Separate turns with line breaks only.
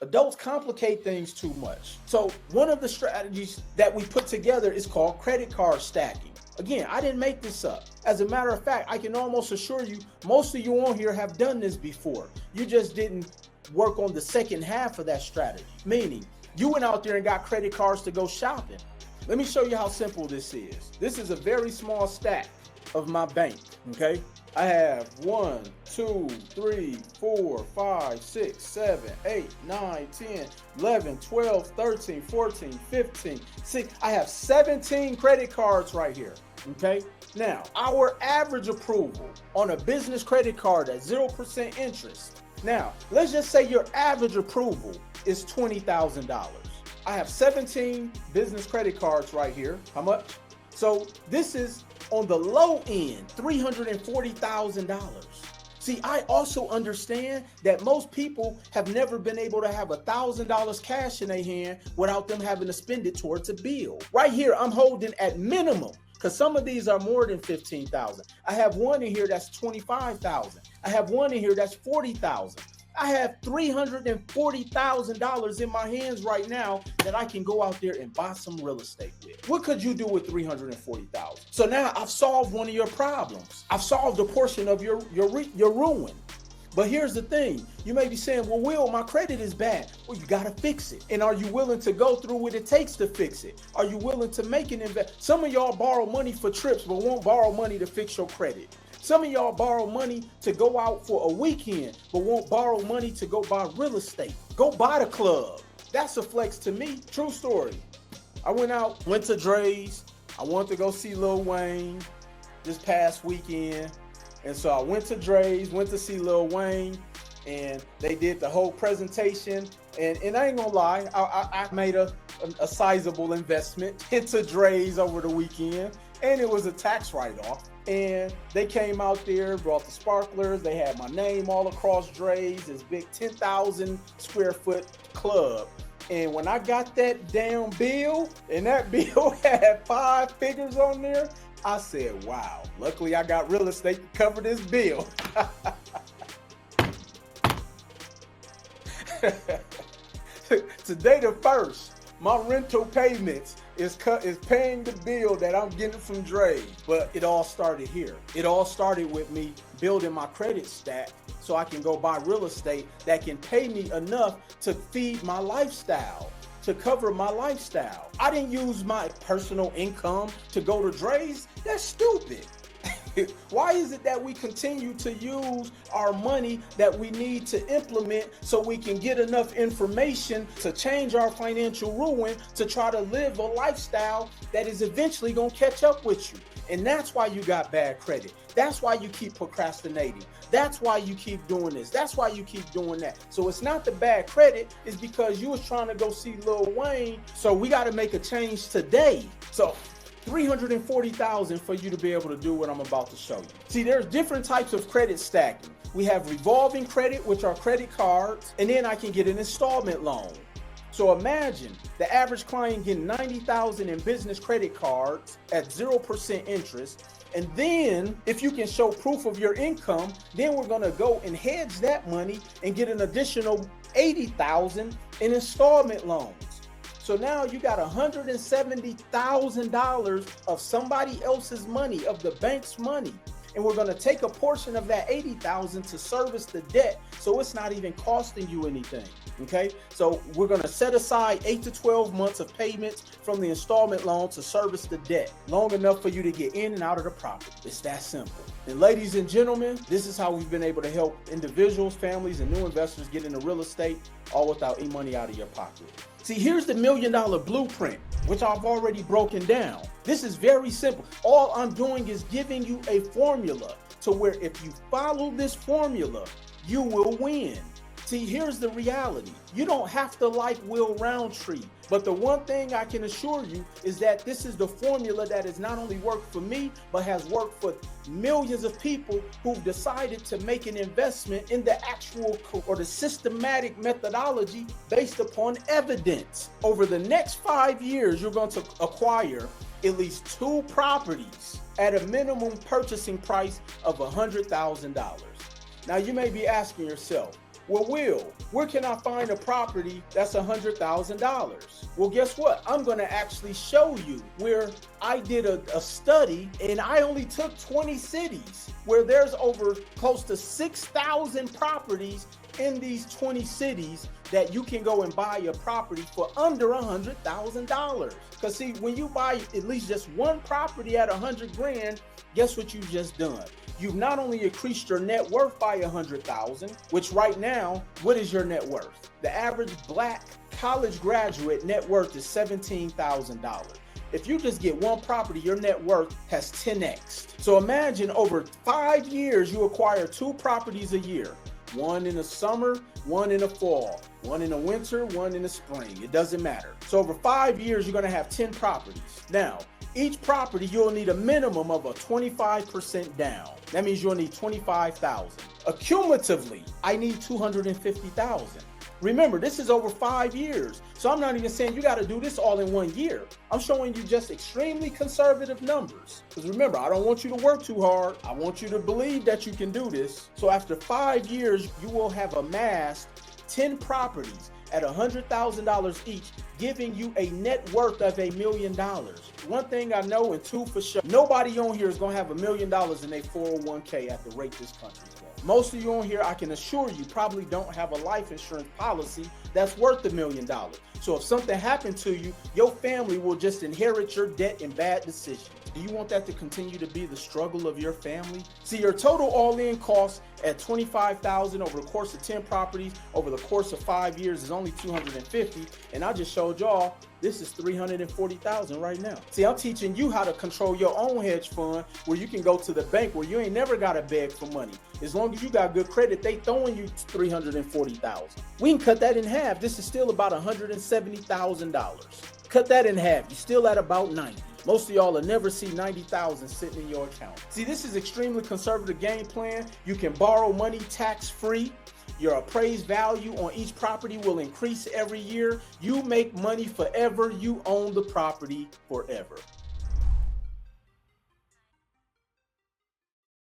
Adults complicate things too much. So one of the strategies that we put together is called credit card stacking. Again, I didn't make this up. As a matter of fact, I can almost assure you, most of you on here have done this before. You just didn't work on the second half of that strategy, meaning you went out there and got credit cards to go shopping. Let me show you how simple this is. This is a very small stack of my bank, okay? I have 1, 2, 3, 4, 5, 6, 7, 8, 9, 10, 11, 12, 13, 14, 15, 16. I have 17 credit cards right here, okay? Now, our average approval on a business credit card at 0% interest. Now, let's just say your average approval is $20,000. I have 17 business credit cards right here. How much? So this is on the low end, $340,000. See, I also understand that most people have never been able to have $1,000 cash in their hand without them having to spend it towards a bill. Right here, I'm holding at minimum, because some of these are more than 15,000. I have one in here that's 25,000. I have one in here that's 40,000. I have $340,000 in my hands right now that I can go out there and buy some real estate with. What could you do with $340,000? So now I've solved one of your problems. I've solved a portion of your ruin. But here's the thing. You may be saying, well, Will, my credit is bad. Well, you got to fix it. And are you willing to go through what it takes to fix it? Are you willing to make an investment? Some of y'all borrow money for trips, but won't borrow money to fix your credit. Some of y'all borrow money to go out for a weekend, but won't borrow money to go buy real estate. Go buy the club. That's a flex to me. True story. I went to Dre's. I wanted to go see Lil Wayne this past weekend. And so I went to Dre's, went to see Lil Wayne, and they did the whole presentation. And I ain't gonna lie, I made a sizable investment into Dre's over the weekend, and it was a tax write-off. And they came out there, brought the sparklers. They had my name all across Dre's, this big 10,000 square foot club. And when I got that damn bill, and that bill had 5 figures on there, I said, wow, luckily I got real estate to cover this bill. Today the 1st, my rental payments is paying the bill that I'm getting from Dre. But it all started here. It all started with me building my credit stack so I can go buy real estate that can pay me enough to feed my lifestyle, to cover my lifestyle. I didn't use my personal income to go to Dre's. That's stupid. Why is it that we continue to use our money that we need to implement so we can get enough information to change our financial ruin to try to live a lifestyle that is eventually going to catch up with you? And that's why you got bad credit. That's why you keep procrastinating. That's why you keep doing this. That's why you keep doing that. So it's not the bad credit. It's because you was trying to go see Lil Wayne. So we got to make a change today. So $340,000 for you to be able to do what I'm about to show you. See, there's different types of credit stacking. We have revolving credit, which are credit cards, and then I can get an installment loan. So imagine the average client getting $90,000 in business credit cards at 0% interest. And then if you can show proof of your income, then we're going to go and hedge that money and get an additional $80,000 in installment loans. So now you got $170,000 of somebody else's money, of the bank's money. And we're going to take a portion of that $80,000 to service the debt, so it's not even costing you anything. Okay, so we're going to set aside 8 to 12 months of payments from the installment loan to service the debt, long enough for you to get in and out of the property. It's that simple. And ladies and gentlemen, this is how we've been able to help individuals, families, and new investors get into real estate, all without any money out of your pocket. See, here's the $1 million blueprint, which I've already broken down. This is very simple. All I'm doing is giving you a formula to where if you follow this formula, you will win. See, here's the reality. You don't have to like Will Roundtree, but the one thing I can assure you is that this is the formula that has not only worked for me, but has worked for millions of people who've decided to make an investment in the actual or the systematic methodology based upon evidence. Over the next 5 years, you're going to acquire at least 2 properties at a minimum purchasing price of $100,000. Now, you may be asking yourself, Well, Will, where can I find a property that's $100,000? Well, guess what? I'm going to actually show you where I did a study, and I only took 20 cities where there's over close to 6,000 properties in these 20 cities that you can go and buy a property for under $100,000. Because see, when you buy at least just one property at 100 grand, guess what you've just done? You've not only increased your net worth by 100,000, which right now, what is your net worth? The average black college graduate net worth is $17,000. If you just get one property, your net worth has 10x. So imagine over 5 years, you acquire 2 properties a year. One in the summer, one in the fall, one in the winter, one in the spring. It doesn't matter. So over 5 years, you're going to have 10 properties. Now, each property, you'll need a minimum of a 25% down. That means you'll need 25,000. Accumulatively, I need 250,000. Remember, this is over 5 years. So I'm not even saying you got to do this all in 1 year. I'm showing you just extremely conservative numbers. Because remember, I don't want you to work too hard. I want you to believe that you can do this. So after 5 years, you will have amassed 10 properties at $100,000 each, giving you a net worth of $1 million. One thing I know, and two for sure, nobody on here is going to have $1 million in their 401k at the rate this country's going. Most of you on here, I can assure you, probably don't have a life insurance policy that's worth $1 million. So if something happened to you, your family will just inherit your debt and bad decisions. Do you want that to continue to be the struggle of your family? See, your total all-in cost at $25,000 over the course of 10 properties over the course of 5 years is only $250,000, and I just showed y'all this is $340,000 right now. See, I'm teaching you how to control your own hedge fund, where you can go to the bank where you ain't never got to beg for money. As long as you got good credit, they throwing you $340,000. We can cut that in half. This is still about $170,000. Cut that in half. You're still at about 90. Most of y'all will never see 90,000 sitting in your account. See, this is extremely conservative game plan. You can borrow money tax-free. Your appraised value on each property will increase every year. You make money forever. You own the property forever.